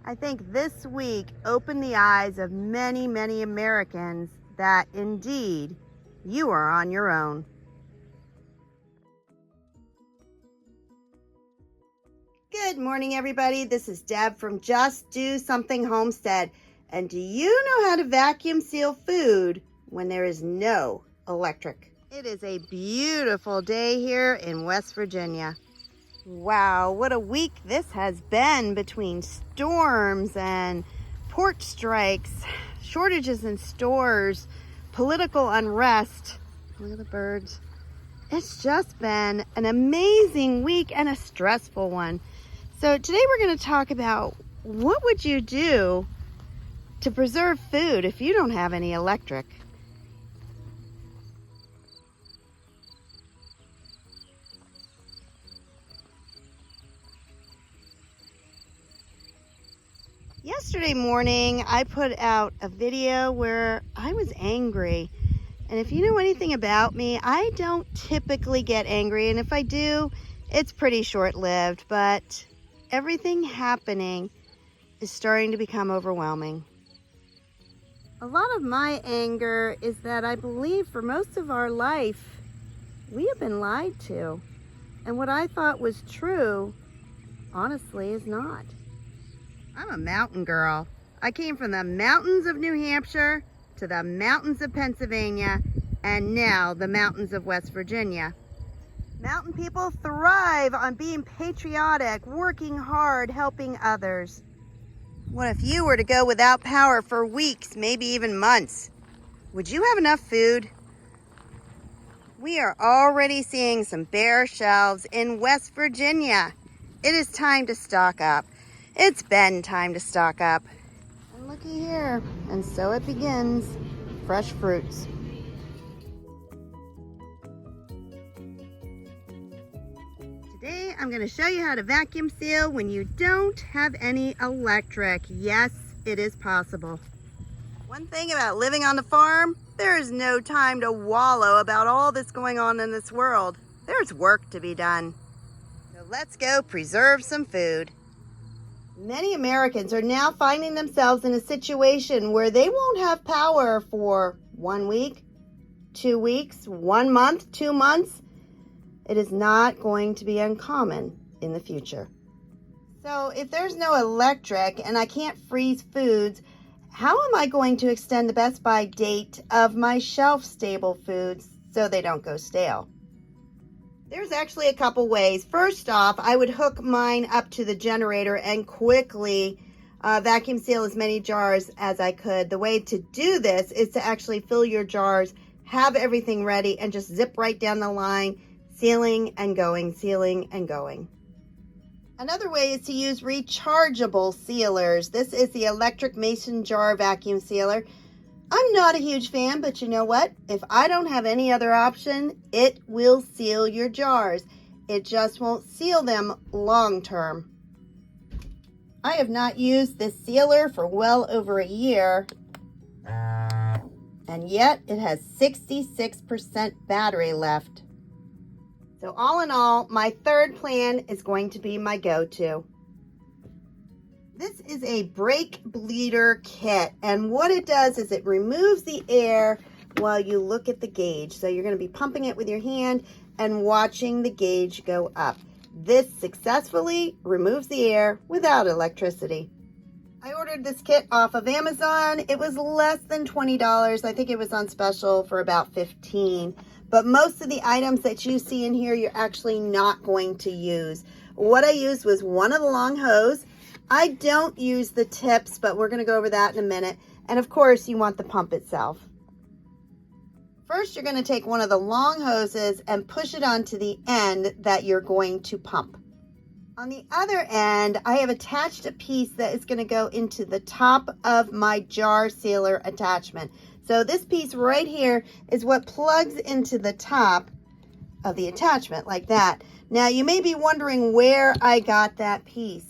I think this week opened the eyes of many, many Americans that indeed you are on your own. Good morning, everybody. This is Deb from Just Do Something Homestead. And do you know how to vacuum seal food when there is no electric? It is a beautiful day here in West Virginia. Wow, what a week this has been between storms and port strikes, shortages in stores, political unrest. Look at the birds. It's just been an amazing week and a stressful one. So today we're going to talk about what would you do to preserve food if you don't have any electric. Yesterday morning, I put out a video where I was angry. And if you know anything about me, I don't typically get angry. And if I do, it's pretty short-lived. But everything happening is starting to become overwhelming. A lot of my anger is that I believe for most of our life, we have been lied to. And what I thought was true, honestly, is not. I'm a mountain girl. I came from the mountains of New Hampshire to the mountains of Pennsylvania and now the mountains of West Virginia. Mountain people thrive on being patriotic, working hard, helping others. What if you were to go without power for weeks, maybe even months? Would you have enough food? We are already seeing some bare shelves in West Virginia. It is time to stock up. It's been time to stock up. And looky here, and so it begins. Fresh fruits. Today I'm going to show you how to vacuum seal when you don't have any electric. Yes, it is possible. One thing about living on the farm, there is no time to wallow about all that's going on in this world. There's work to be done. So let's go preserve some food. Many Americans are now finding themselves in a situation where they won't have power for 1 week, 2 weeks, 1 month, 2 months. It is not going to be uncommon in the future. So if there's no electric and I can't freeze foods, how am I going to extend the best by date of my shelf-stable foods so they don't go stale? There's actually a couple ways. First off, I would hook mine up to the generator and quickly vacuum seal as many jars as I could. The way to do this is to actually fill your jars, have everything ready, and just zip right down the line, sealing and going, sealing and going. Another way is to use rechargeable sealers. This is the electric mason jar vacuum sealer. I'm not a huge fan, but you know what? If I don't have any other option, it will seal your jars. It just won't seal them long term. I have not used this sealer for well over a year, and yet it has 66% battery left. So all in all, my third plan is going to be my go-to. This is a brake bleeder kit, and what it does is it removes the air while you look at the gauge. So you're going to be pumping it with your hand and watching the gauge go up. This successfully removes the air without electricity. I ordered this kit off of Amazon. It was less than $20. I think it was on special for about $15. But most of the items that you see in here, you're actually not going to use. What I used was one of the long hose. I don't use the tips, but we're going to go over that in a minute. And of course, you want the pump itself. First, you're going to take one of the long hoses and push it onto the end that you're going to pump. On the other end, I have attached a piece that is going to go into the top of my jar sealer attachment. So this piece right here is what plugs into the top of the attachment like that. Now, you may be wondering where I got that piece.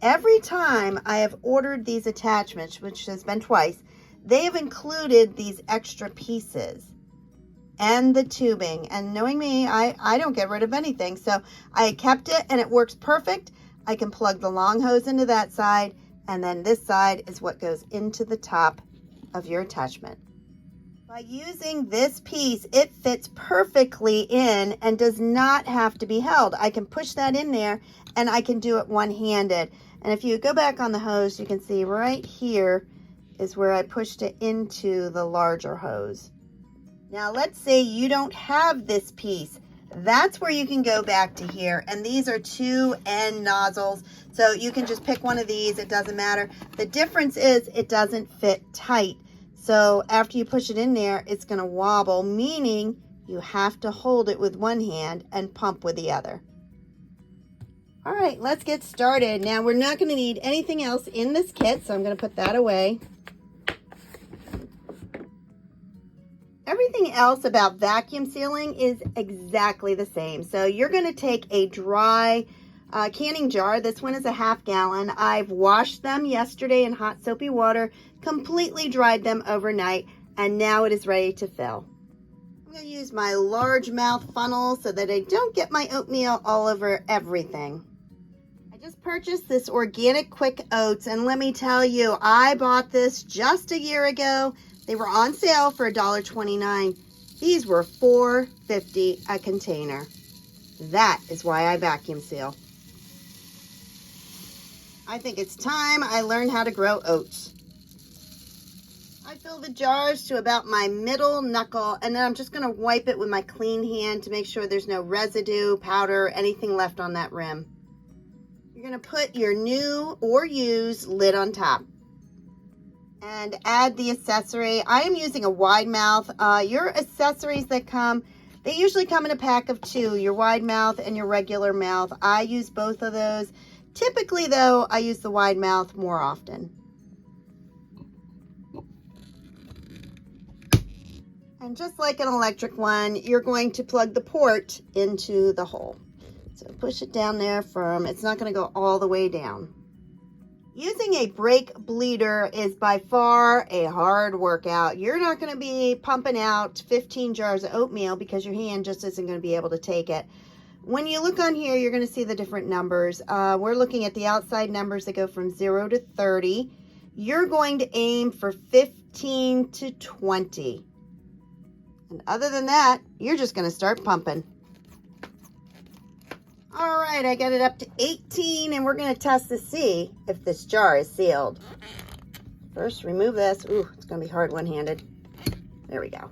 Every time I have ordered these attachments, which has been twice, they have included these extra pieces and the tubing. And knowing me, I don't get rid of anything. So I kept it and it works perfect. I can plug the long hose into that side And then this side is what goes into the top of your attachment. By using this piece, it fits perfectly in and does not have to be held. I can push that in there and I can do it one-handed. And if you go back on the hose, you can see right here is where I pushed it into the larger hose. Now let's say you don't have this piece. That's where you can go back to here. And these are 2 end nozzles. So you can just pick one of these, it doesn't matter. The difference is it doesn't fit tight. So after you push it in there, it's gonna wobble, meaning you have to hold it with one hand and pump with the other. All right, let's get started. Now we're not gonna need anything else in this kit, so I'm gonna put that away. Everything else about vacuum sealing is exactly the same. So you're gonna take a dry canning jar. This one is a 1/2 gallon. I've washed them yesterday in hot soapy water, completely dried them overnight, and now it is ready to fill. I'm gonna use my large mouth funnel so that I don't get my oatmeal all over everything. I just purchased this organic quick oats, and let me tell you, I bought this just a year ago. They were on sale for $1.29. These were $4.50 a container. That is why I vacuum seal. I think it's time I learned how to grow oats. I fill the jars to about my middle knuckle, and then I'm just gonna wipe it with my clean hand to make sure there's no residue, powder, anything left on that rim. You're gonna put your new or used lid on top and add the accessory. I am using a wide mouth. Your accessories that come, they usually come in a pack of 2, your wide mouth and your regular mouth. I use both of those. Typically though, I use the wide mouth more often. And just like an electric one, you're going to plug the port into the hole. So push it down there firm. It's not going to go all the way down. Using a brake bleeder is by far a hard workout. You're not going to be pumping out 15 jars of oatmeal because your hand just isn't going to be able to take it. When you look on here, you're going to see the different numbers. We're looking at the outside numbers that go from 0 to 30. You're going to aim for 15 to 20. And other than that, you're just going to start pumping. All right, I got it up to 18, and we're going to test to see if this jar is sealed. First, remove this. Ooh, it's going to be hard one-handed. There we go.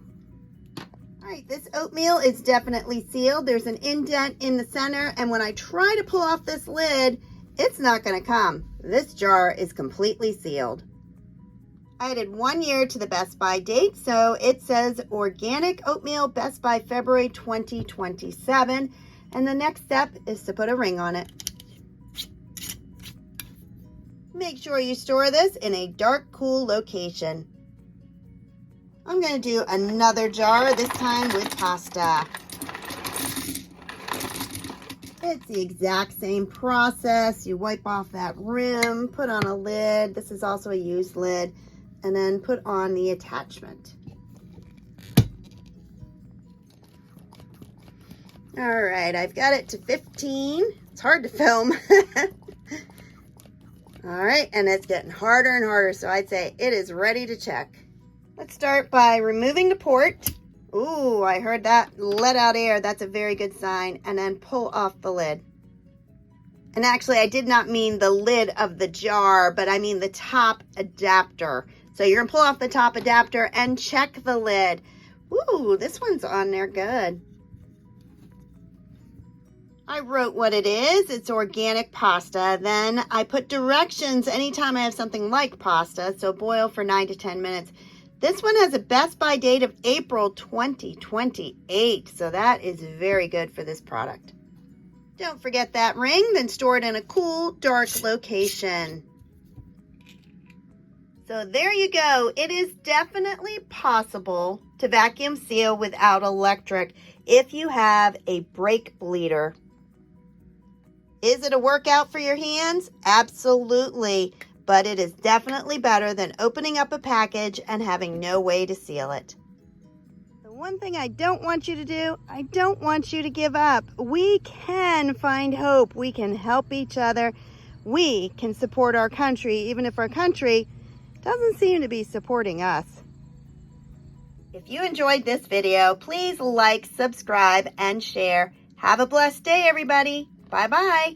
All right, this oatmeal is definitely sealed. There's an indent in the center, and when I try to pull off this lid, it's not going to come. This jar is completely sealed. I added 1 year to the Best By date, so it says organic oatmeal Best By February 2027, and the next step is to put a ring on it. Make sure you store this in a dark, cool location. I'm going to do another jar, this time with pasta. It's the exact same process. You wipe off that rim, put on a lid. This is also a used lid. And then put on the attachment. All right, I've got it to 15. It's hard to film. All right, and it's getting harder and harder, so I'd say it is ready to check. Let's start by removing the port. Ooh, I heard that let out air. That's a very good sign. And then pull off the lid. And actually, I did not mean the lid of the jar, but I mean the top adapter. So you're gonna pull off the top adapter and check the lid. Ooh, this one's on there good. I wrote what it is. It's organic pasta. Then I put directions anytime I have something like pasta. So boil for 9 to 10 minutes. This one has a Best By date of April 2028. So that is very good for this product. Don't forget that ring, then store it in a cool, dark location. So there you go. It is definitely possible to vacuum seal without electric if you have a brake bleeder. Is it a workout for your hands? Absolutely. But it is definitely better than opening up a package and having no way to seal it. The one thing I don't want you to do, I don't want you to give up. We can find hope. We can help each other. we can support our country, even if our country doesn't seem to be supporting us. If you enjoyed this video, please like, subscribe, and share. Have a blessed day, everybody. Bye-bye.